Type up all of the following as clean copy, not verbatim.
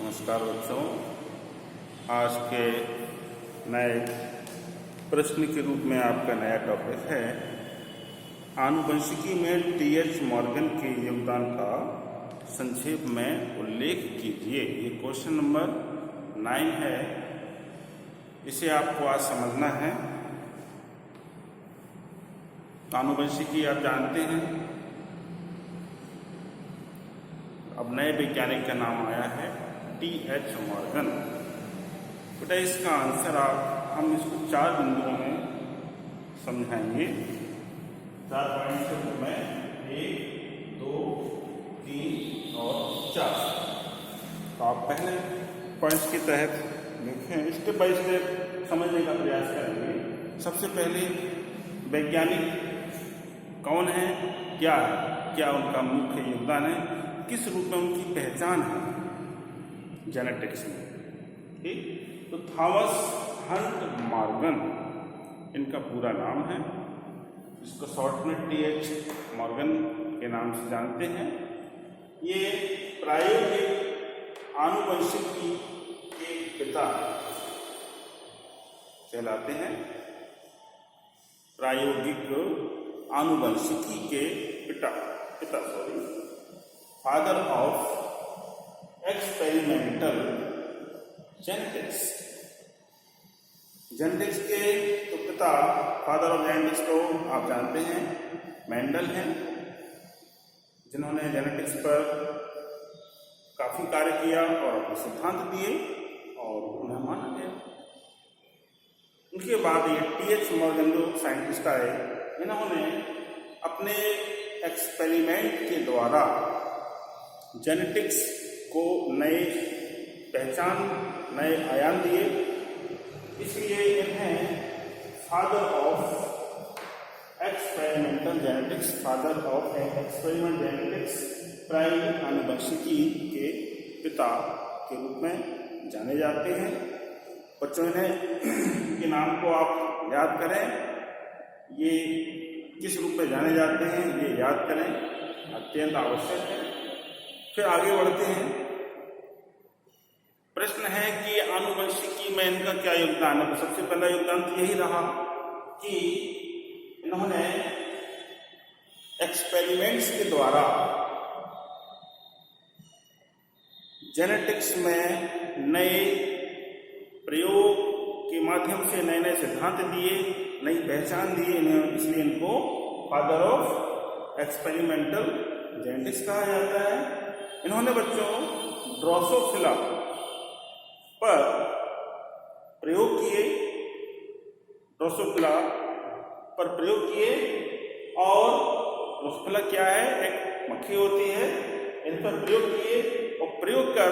नमस्कार बच्चों, आज के नए प्रश्न के रूप में आपका नया टॉपिक है आनुवंशिकी में टी.एच. मॉर्गन के योगदान का संक्षेप में उल्लेख कीजिए। ये क्वेश्चन नंबर 9 है, इसे आपको आज समझना है। आनुवंशिकी आप जानते हैं, अब नए वैज्ञानिक का नाम आया है टी.एच. मॉर्गन। बेटा इसका आंसर हम इसको 4 बिंदुओं में समझाएंगे, 4 पॉइंट के रूप में 1, 2, 3 और 4। तो आप पहले पॉइंट्स के तहत देखें, स्टेप बाय स्टेप समझने का प्रयास करेंगे। सबसे पहले वैज्ञानिक कौन है, क्या है, क्या उनका मुख्य योगदान है, किस रूप में उनकी पहचान है जेनेटिक्स में। ठीक, तो थॉमस हंट मॉर्गन इनका पूरा नाम है, इसको शॉर्ट में टी.एच. मॉर्गन के नाम से जानते हैं। ये प्रायोगिक आनुवंशिकी के पिता कहलाते हैं। प्रायोगिक आनुवंशिकी के पिता father of experimental genetics. Genetics के तो पिता, फादर ऑफ जेनेटिक्स तो आप जानते हैं मेंडल हैं, जिन्होंने जेनेटिक्स पर काफ़ी कार्य किया और अपने सिद्धांत दिए और उन्हें माना गया। उनके बाद ये टी.एच. मॉर्गन जो साइंटिस्ट आए, इन्होंने अपने एक्सपेरिमेंट के द्वारा जेनेटिक्स को नए पहचान, नए आयाम दिए। इसलिए इन्हें father of experimental genetics, father of experiment genetics, प्रायोगिक आनुवंशिकी के पिता के रूप में जाने जाते हैं। बच्चों इनके नाम को आप याद करें, ये किस रूप में जाने जाते हैं ये याद करें, अत्यंत आवश्यक है। फिर आगे बढ़ते हैं। प्रश्न है कि आनुवंशिकी में इनका क्या योगदान है। तो सबसे पहला योगदान तो यही रहा कि इन्होंने एक्सपेरिमेंट्स के द्वारा जेनेटिक्स में नए प्रयोग के माध्यम से नए नए सिद्धांत दिए, नई पहचान दिए। इसलिए इनको फादर ऑफ एक्सपेरिमेंटल जेनेटिक्स कहा जाता है। इन्होंने बच्चों ड्रोसोफिला पर प्रयोग किए, ड्रोसोफिला पर प्रयोग किए। और ड्रोसोफिला क्या है, एक मक्खी होती है, इन पर प्रयोग किए और प्रयोग कर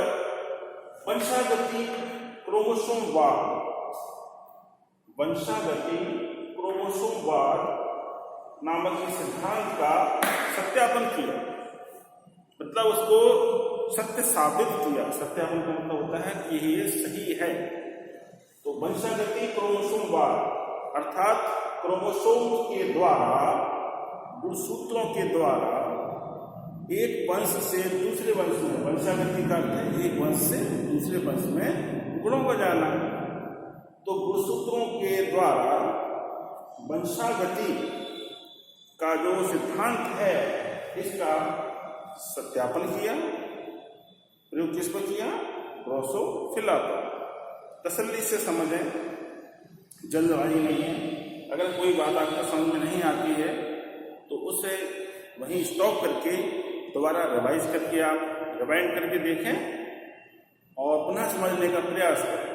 वंशागति क्रोमोसोमवाद नामक इस सिद्धांत का सत्यापन किया, मतलब उसको सत्य साबित किया। सत्यापन का मतलब होता है कि ये सही है। तो वंशागति क्रोमोसोमवाद अर्थात क्रोमोसोम के द्वारा, गुणसूत्रों के द्वारा एक वंश से दूसरे वंश में, वंशागति का अर्थ है एक वंश से दूसरे वंश में गुणों को जाना। तो गुणसूत्रों के द्वारा वंशागति का जो सिद्धांत है, इसका सत्यापन किया। प्रयोग किस पर किया, ड्रोसोफिला पर। तसल्ली से समझें, जल्दबाजी नहीं है। अगर कोई बात आपको समझ में नहीं आती है तो उसे वहीं स्टॉप करके दोबारा रिवाइज करके आप रिवाइंड करके देखें और पुनः समझने का प्रयास करें।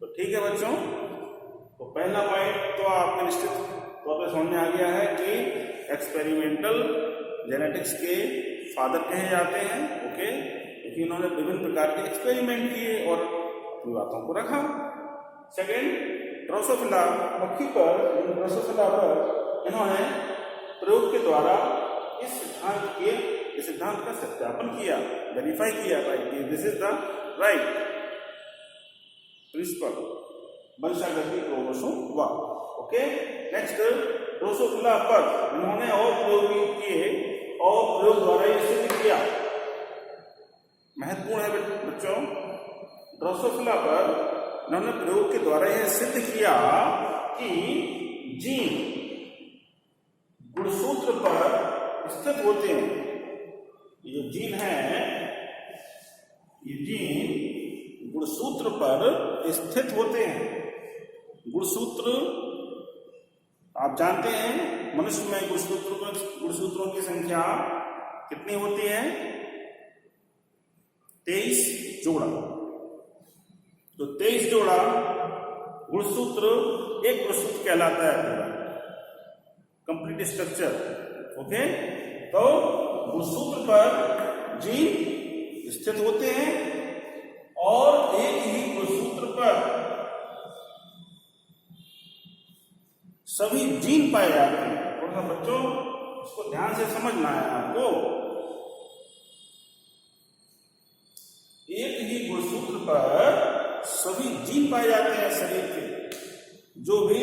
तो ठीक है बच्चों, तो पहला पॉइंट तो आपके निश्चित तौर पर समझ में आ गया है कि एक्सपेरिमेंटल जेनेटिक्स के फादर कहे जाते हैं। ओके, क्योंकि इन्होंने विभिन्न प्रकार के एक्सपेरिमेंट किए और अपनी बातों को रखा। सेकेंड, ड्रोसोफिला मक्खी पर, ड्रोसोफिला पर इन्होंने प्रयोग के द्वारा इस सिद्धांत का सत्यापन किया, वेरीफाई किया, this is the right principle, वंशागति क्रोमोसोमवाद। ओके, नेक्स्ट, ड्रोसोफिला पर इन्होंने और प्रयोग किए और प्रयोग द्वारा यह सिद्ध किया महत्वपूर्ण है बच्चों। ड्रोसोफिला पर उन्होंने प्रयोग के द्वारा यह सिद्ध किया कि जीन गुणसूत्र पर स्थित होते हैं। ये जीन है, ये जीन गुणसूत्र पर स्थित होते हैं। गुणसूत्र आप जानते हैं, मनुष्य में गुणसूत्रों की संख्या कितनी होती है? 23 जोड़ा। तो 23 जोड़ा गुणसूत्र एक गुणसूत्र कहलाता है, कंप्लीट स्ट्रक्चर। ओके, तो गुणसूत्र पर जीन स्थित होते हैं और एक ही गुणसूत्र पर सभी जीन पाए जाते हैं। थोड़ा सा बच्चों इसको ध्यान से समझना है आपको। एक ही गुणसूत्र पर सभी जीन पाए जाते हैं शरीर के, जो भी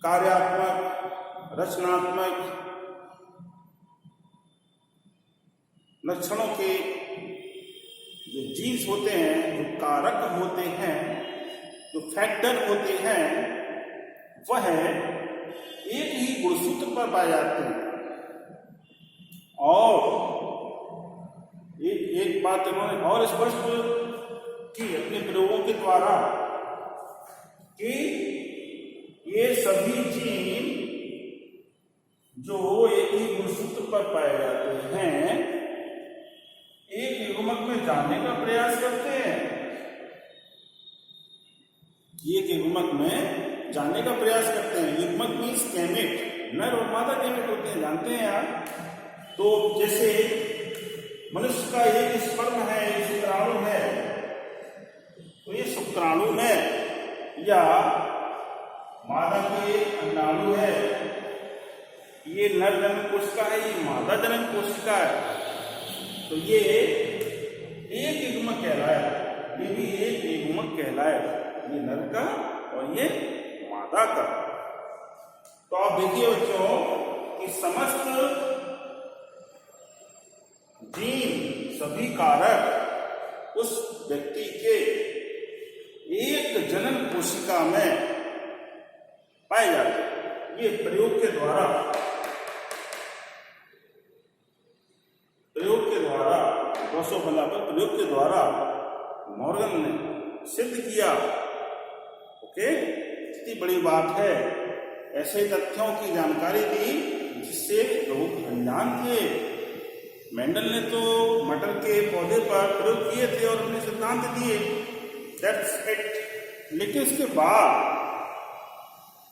कार्यात्मक, रचनात्मक लक्षणों के जो जीन्स होते हैं, जो कारक होते हैं, जो फैक्टर होते हैं, वह एक ही गुणसूत्र पर पाए जाते हैं। और एक बात उन्होंने और स्पष्ट की अपने प्रयोगों के द्वारा कि ये सभी जीन जो एक ही गुणसूत्र पर पाए जाते हैं, एक युग्मक में जाने का प्रयास करते हैं। एक युग्मक में जाने का प्रयास करते हैं। युग्मक मीन्स गैमेट, नर और मादा गैमेट होते हैं, जानते हैं आप। तो जैसे मनुष्य का एक स्पर्म है, एक शुक्राणु है, तो ये शुक्राणु में या मादा के अंडाणु है, ये नर जनन कोशिका है, ये मादा जनन कोशिका है। तो ये एक युग्मक कहलाए, ये भी एक युग्मक कहलाए, ये नर का और ये मादा का। तो आप देखिए बच्चों कि समस्त जीन, सभी कारक उस व्यक्ति के एक जनन कोशिका में पाए जाते हैं। ये प्रयोग के द्वारा ड्रोसोफिला पर प्रयोग के द्वारा मॉर्गन ने सिद्ध किया। ओके, इतनी बड़ी बात है। ऐसे तथ्यों की जानकारी दी जिससे लोग अनजान थे। मेंडल ने तो मटर के पौधे पर प्रयोग किए थे और अपने सिद्धांत दिए, दैट्स इट। लेकिन इसके बाद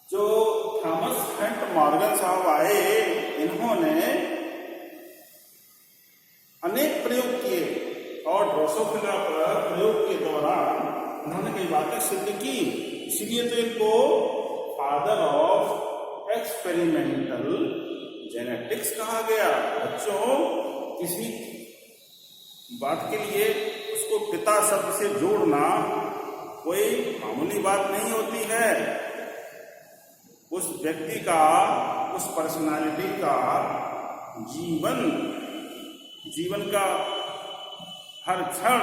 जो थॉमस हंट मॉर्गन साहब आए, इन्होंने अनेक प्रयोग किए और ड्रोसोफिला पर प्रयोग के दौरान उन्होंने कई बातें सिद्ध की। इसलिए तो इनको फादर ऑफ एक्सपेरिमेंटल जेनेटिक्स कहा गया। बच्चों, किसी बात के लिए उसको पिता शब्द से जोड़ना कोई मामूली बात नहीं होती है। उस व्यक्ति का, उस पर्सनालिटी का जीवन का हर क्षण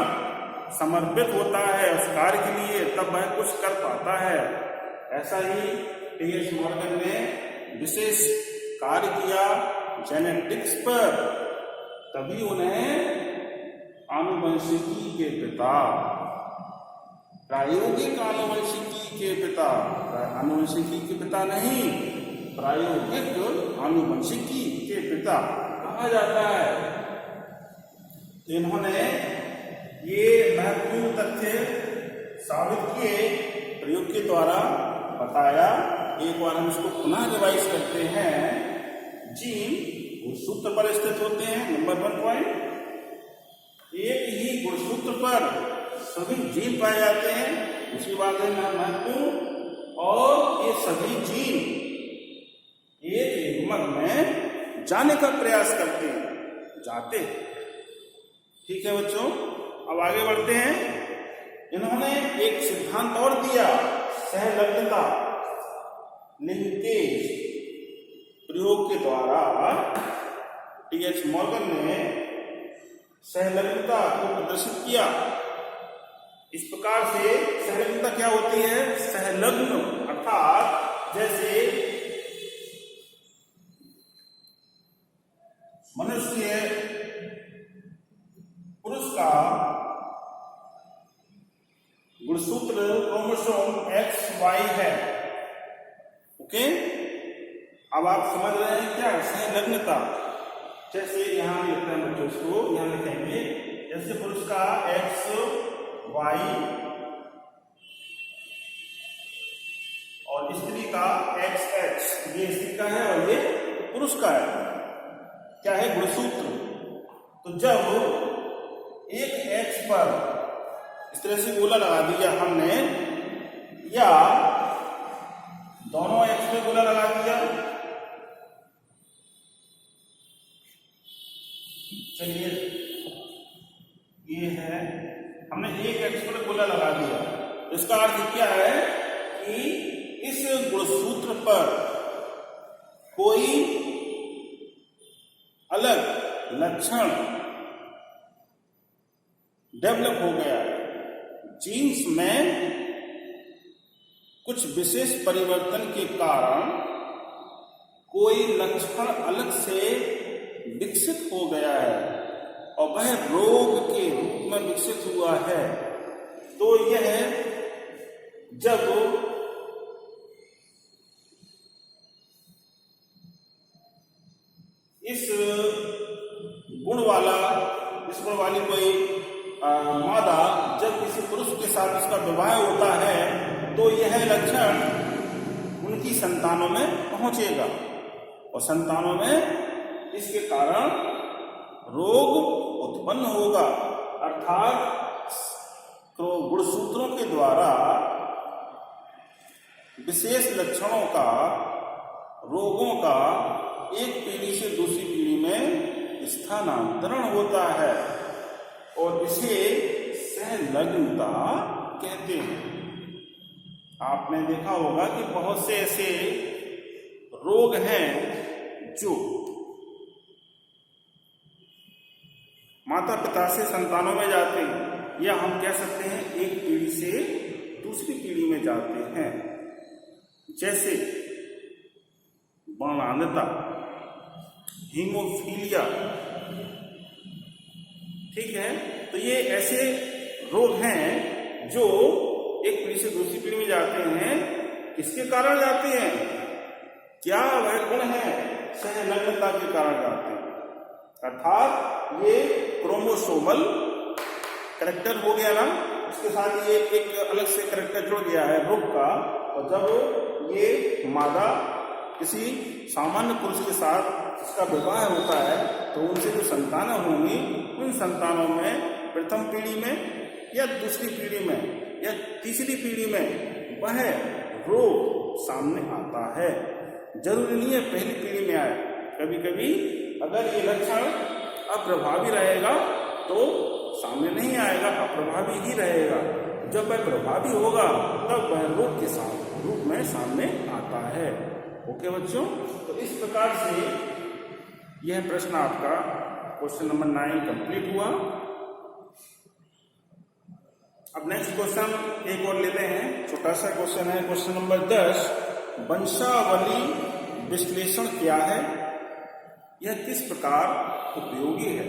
समर्पित होता है उस कार्य के लिए, तब वह कुछ कर पाता है। ऐसा ही टी.एच. मॉर्गन ने विशेष कार्य किया जेनेटिक्स पर, तभी उन्हें आनुवंशिकी के पिता, प्रायोगिक आनुवंशिकी के पिता, आनुवंशिकी के पिता नहीं, प्रायोगिक आनुवंशिकी के पिता कहा जाता है। इन्होंने ये महत्वपूर्ण तथ्य साबित किए, प्रयोग के द्वारा बताया। एक बार हम इसको पुनः रिवाइज करते हैं। जीन गुणसूत्र पर स्थित होते हैं, नंबर 1 पॉइंट। एक ही गुणसूत्र पर सभी जीन पाए जाते हैं, दूसरी बात है महत्वपूर्ण। और ये सभी जीन एक युग्मक में जाने का प्रयास करते हैं, जाते हैं। ठीक है बच्चों, अब आगे बढ़ते हैं। इन्होंने एक सिद्धांत और दिया, सहलग्नता, लिंकेज। प्रयोग के द्वारा टी.एच. मॉर्गन ने सहलग्नता को प्रदर्शित किया। इस प्रकार से सहलग्नता क्या होती है? सहलग्न अर्थात जैसे मनुष्य पुरुष का गुणसूत्र क्रोमोसोम XY है। ओके, अब आप समझ रहे हैं क्या सहलग्नता? जैसे यहां लिखते हैं बच्चों, इसको यहां लिखेंगे जैसे पुरुष का XY और स्त्री का XX, ये स्त्री का है और ये पुरुष का है। क्या है? गुणसूत्र। तो जब एक X पर इस तरह से गोला लगा दिया हमने, या दोनों X पे गोला लगा दिया, चलिए ये है, हमने एक X पर गोला लगा दिया, इसका अर्थ क्या है कि इस गुणसूत्र पर कोई अलग लक्षण डेवलप हो गया है। जीन्स में कुछ विशेष परिवर्तन के कारण कोई लक्षण अलग से विकसित हो गया है और वह रोग के रूप में विकसित हुआ है। तो यह जब इस गुण वाली कोई मादा जब किसी पुरुष के साथ उसका विवाह होता है तो यह लक्षण उनकी संतानों में पहुंचेगा और संतानों में इसके कारण रोग उत्पन्न होगा। अर्थात गुणसूत्रों के द्वारा विशेष लक्षणों का, रोगों का एक पीढ़ी से दूसरी पीढ़ी में स्थानांतरण होता है और इसे सहलग्नता कहते हैं। आपने देखा होगा कि बहुत से ऐसे रोग हैं जो माता पिता से संतानों में जाते हैं, या हम कह सकते हैं एक पीढ़ी से दूसरी पीढ़ी में जाते हैं। जैसे वर्णांधता, हीमोफीलिया, ठीक है। तो ये ऐसे रोग हैं जो एक पीढ़ी से दूसरी पीढ़ी में जाते हैं। किसके कारण जाते हैं? क्या वह गुण है? सहलग्नता के कारण जाते हैं। अर्थात ये क्रोमोसोमल कैरेक्टर हो गया ना, उसके साथ ये एक अलग से कैरेक्टर जुड़ गया है रोग का। और जब ये मादा किसी सामान्य पुरुष के साथ इसका विवाह होता है तो उनसे जो संतानें होंगी, उन संतानों में प्रथम पीढ़ी में या दूसरी पीढ़ी में या तीसरी पीढ़ी में वह रोग सामने आता है। जरूरी नहीं है पहली पीढ़ी में आए। कभी कभी अगर ये लक्षण अप्रभावी रहेगा तो सामने नहीं आएगा, अप्रभावी ही रहेगा। जब वह प्रभावी होगा तब वह रोग के रूप में सामने आता है। ओके बच्चों, तो इस प्रकार से यह प्रश्न आपका क्वेश्चन नंबर 9 कंप्लीट हुआ। अब नेक्स्ट क्वेश्चन एक और लेते हैं, छोटा सा क्वेश्चन है, क्वेश्चन नंबर 10। वंशावली विश्लेषण क्या है? यह किस प्रकार उपयोगी है?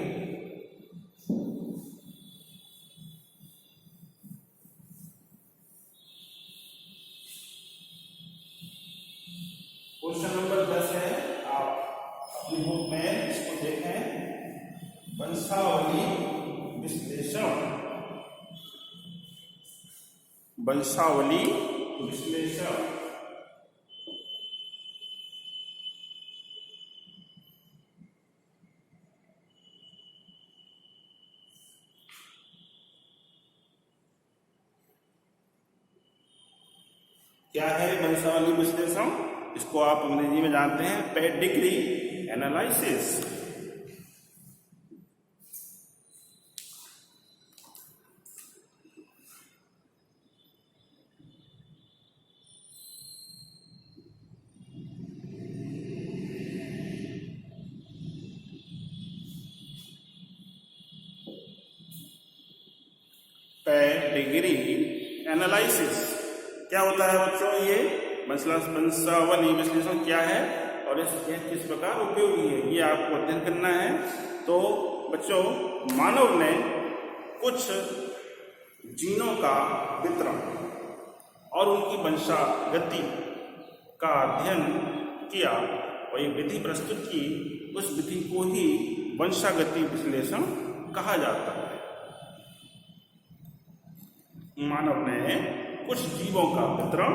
क्वेश्चन नंबर 10 है, आप अपनी बुक में इसको देखें। वंशावली विश्लेषण, वंशावली विश्लेषण। क्या है वंशावली विश्लेषण? इसको आप अंग्रेजी में जानते हैं पेडिग्री एनालिसिस। Pedigree analysis. क्या होता है बच्चों ये वंशावली विश्लेषण क्या है और यह किस प्रकार उपयोगी है, ये आपको अध्ययन करना है। तो बच्चों, मानव ने कुछ जीनों का वितरण और उनकी वंशागति का अध्ययन किया और एक विधि प्रस्तुत की। उस विधि को ही वंशागति विश्लेषण कहा जाता है। मानव ने कुछ जीवों का वितरण,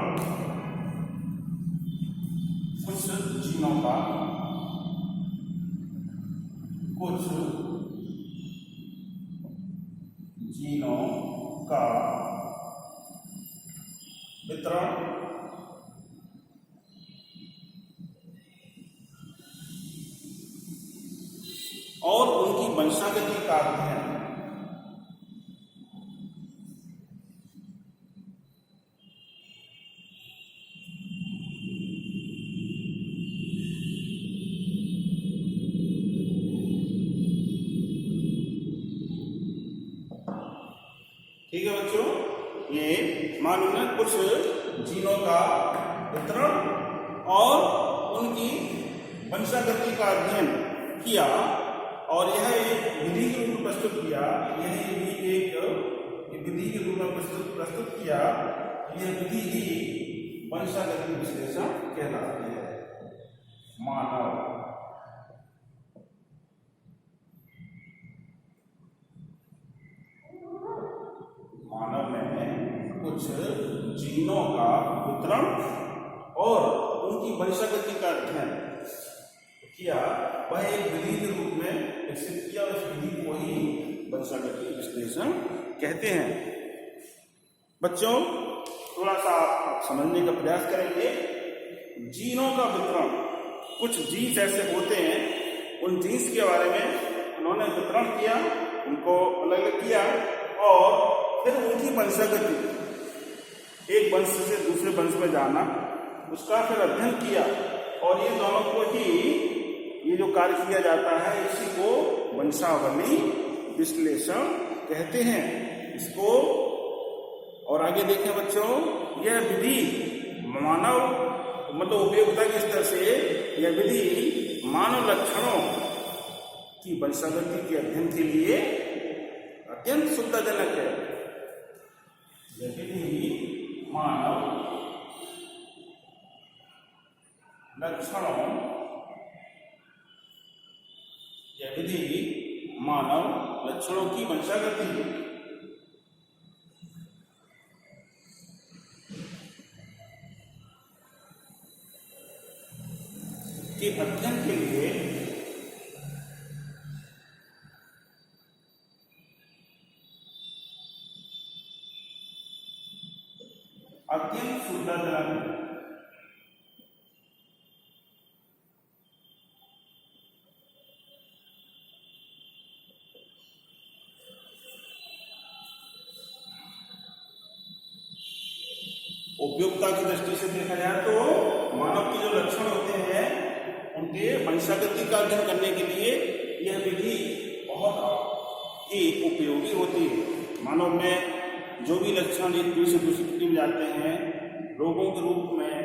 कुछ जीनों का वितरण और उनकी वंशागति का अध्ययन। ठीक है बच्चों, ये मानव ने कुछ जीनों का वितरण और उनकी वंशागति का अध्ययन किया और यह एक विधि के रूप में प्रस्तुत किया। यह भी एक विधि के रूप में प्रस्तुत किया। यह विधि ही वंशागति विश्लेषण कहलाती है। मानव ने कुछ जीनों का वितरण और उनकी वंशागति का अध्ययन किया, वह एक विधि के रूप में विकसित किया। उस विधि को ही वंशागति विश्लेषण कहते हैं। बच्चों, थोड़ा सा आप समझने का प्रयास करेंगे। जीनों का वितरण, कुछ जीन्स ऐसे होते हैं, उन जीन्स के बारे में उन्होंने वितरण किया, उनको अलग अलग किया और फिर उनकी वंशागति, एक वंश से दूसरे वंश में जाना, उसका फिर अध्ययन किया और ये दोनों को ही, ये जो कार्य किया जाता है, इसी को वंशावली विश्लेषण कहते हैं। इसको और आगे देखें बच्चों, यह विधि मानव मतलब उपयोगिता के स्तर से यह विधि मानव लक्षणों की वंशागति के अध्ययन के लिए अत्यंत सुविधाजनक है। यह विधि मानव लक्षणों, यह विधि मानव लक्षणों की वंशागति के अध्ययन के लिए अत्यंत सुविधाजनक है। उपयोगिता की दृष्टि से देखा जाए तो मानव के जो लक्षण होते हैं उनके वंशागति का अध्ययन करने के लिए यह विधि बहुत ही उपयोगी होती है। मानव में जो भी लक्षण एक पीढ़ी से दूसरी पीढ़ी में जाते हैं, रोगों के रूप में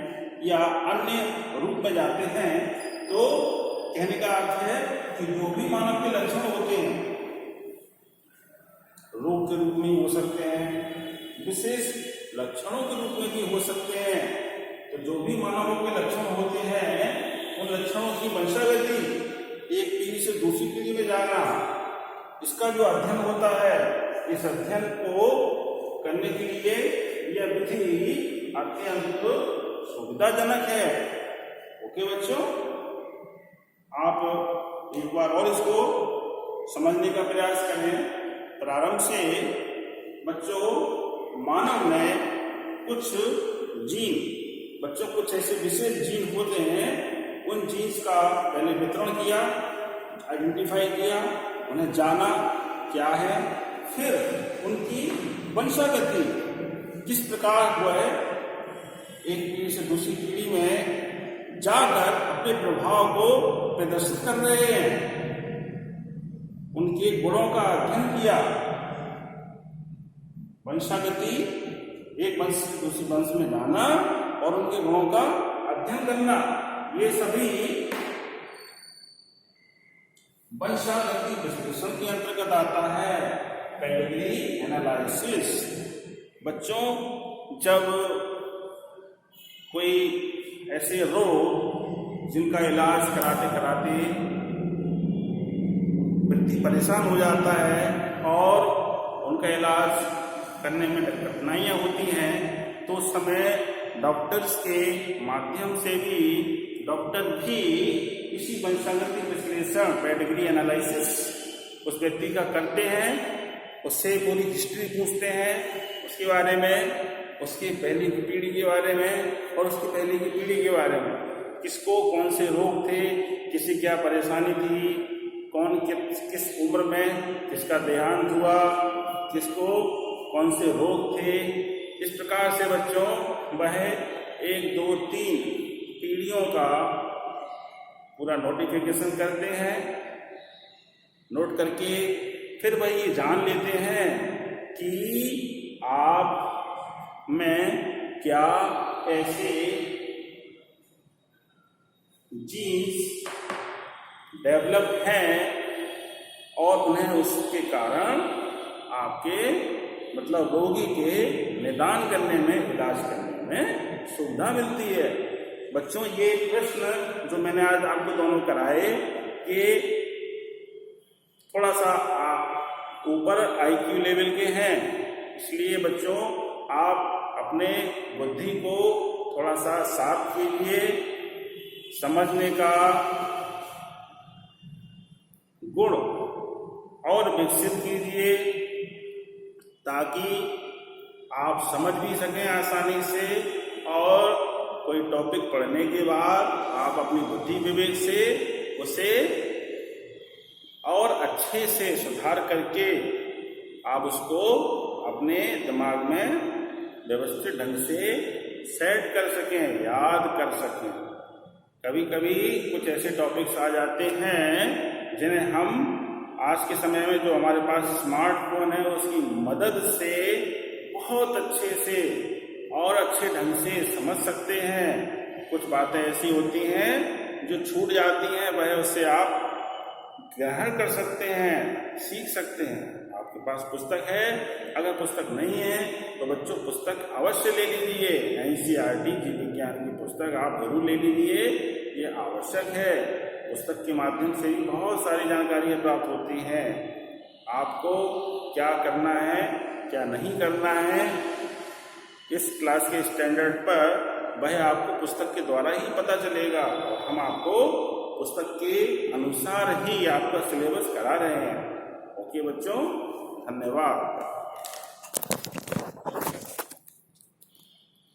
या अन्य रूप में जाते हैं, तो कहने का अर्थ है कि जो भी मानव के लक्षण होते हैं, रोग के रूप में हो सकते हैं, विशेष लक्षणों के रूप में भी हो सकते हैं। तो जो भी मानवों के लक्षण होते हैं, उन लक्षणों की वंशागति, एक पीढ़ी से दूसरी पीढ़ी में जाना, इसका जो अध्ययन होता है, इस अध्ययन को करने के लिए यह विधि अत्यंत सुविधाजनक है। ओके बच्चों, आप एक बार और इसको समझने का प्रयास करें। प्रारंभ से बच्चों, मानव ने कुछ जीन, बच्चों कुछ ऐसे विशेष जीन होते हैं, उन जीन्स का पहले वितरण किया, आइडेंटिफाई किया, उन्हें जाना क्या है, फिर उनकी वंशागति किस प्रकार हुआ है, एक पीढ़ी से दूसरी पीढ़ी में जाकर अपने प्रभाव को प्रदर्शित कर रहे हैं, उनके गुणों का अध्ययन किया, वंशागति, एक वंश से दूसरे वंश में जाना और उनके गुणों का अध्ययन करना, ये सभी वंशागति विश्लेषण के अंतर्गत आता है, पेडिग्री एनालिसिस। बच्चों, जब कोई ऐसे रोग जिनका इलाज कराते कराते व्यक्ति परेशान हो जाता है और उनका इलाज करने में कठिनाइयां होती हैं, तो उस समय डॉक्टर्स के माध्यम से भी डॉक्टर भी इसी वंशागति विश्लेषण, पेडिग्री एनालिसिस उस व्यक्ति का करते हैं, उससे पूरी हिस्ट्री पूछते हैं उसके बारे में, उसकी पहली की पीढ़ी के बारे में और उसकी पहली की पीढ़ी के बारे में, किसको कौन से रोग थे, किसी क्या परेशानी थी, कौन किस उम्र में किसका देहांत हुआ, किसको कौन से रोग थे। इस प्रकार से बच्चों वह 1, 2, 3 पीढ़ियों का पूरा नोटिफिकेशन करते हैं, नोट करके फिर वह ये जान लेते हैं कि आप में क्या ऐसे जीन्स डेवलप हैं और उन्हें उसके कारण आपके मतलब रोगी के निदान करने में, इलाज करने में सुविधा मिलती है। बच्चों, ये प्रश्न जो मैंने आज आपको दोनों कराए, ये थोड़ा सा ऊपर IQ लेवल के हैं, इसलिए बच्चों आप अपने बुद्धि को थोड़ा सा शार्प कीजिए, समझने का गुण और विकसित कीजिए ताकि आप समझ भी सकें आसानी से और कोई टॉपिक पढ़ने के बाद आप अपनी बुद्धि विवेक से उसे और अच्छे से सुधार करके आप उसको अपने दिमाग में व्यवस्थित ढंग से सेट कर सकें, याद कर सकें। कभी कभी कुछ ऐसे टॉपिक्स आ जाते हैं जिन्हें हम आज के समय में जो हमारे पास स्मार्टफोन है उसकी मदद से बहुत अच्छे से और अच्छे ढंग से समझ सकते हैं। कुछ बातें ऐसी होती हैं जो छूट जाती हैं, वह उससे आप ग्रहण कर सकते हैं, सीख सकते हैं। आपके पास पुस्तक है, अगर पुस्तक नहीं है तो बच्चों पुस्तक अवश्य ले लीजिए। NCERT जीव विज्ञान की पुस्तक आप जरूर ले लीजिए, ये आवश्यक है। पुस्तक के माध्यम से भी बहुत सारी जानकारियां प्राप्त होती हैं। आपको क्या करना है, क्या नहीं करना है, इस क्लास के स्टैंडर्ड पर वह आपको पुस्तक के द्वारा ही पता चलेगा और हम आपको पुस्तक के अनुसार ही आपका सिलेबस करा रहे हैं। ओके बच्चों, धन्यवाद।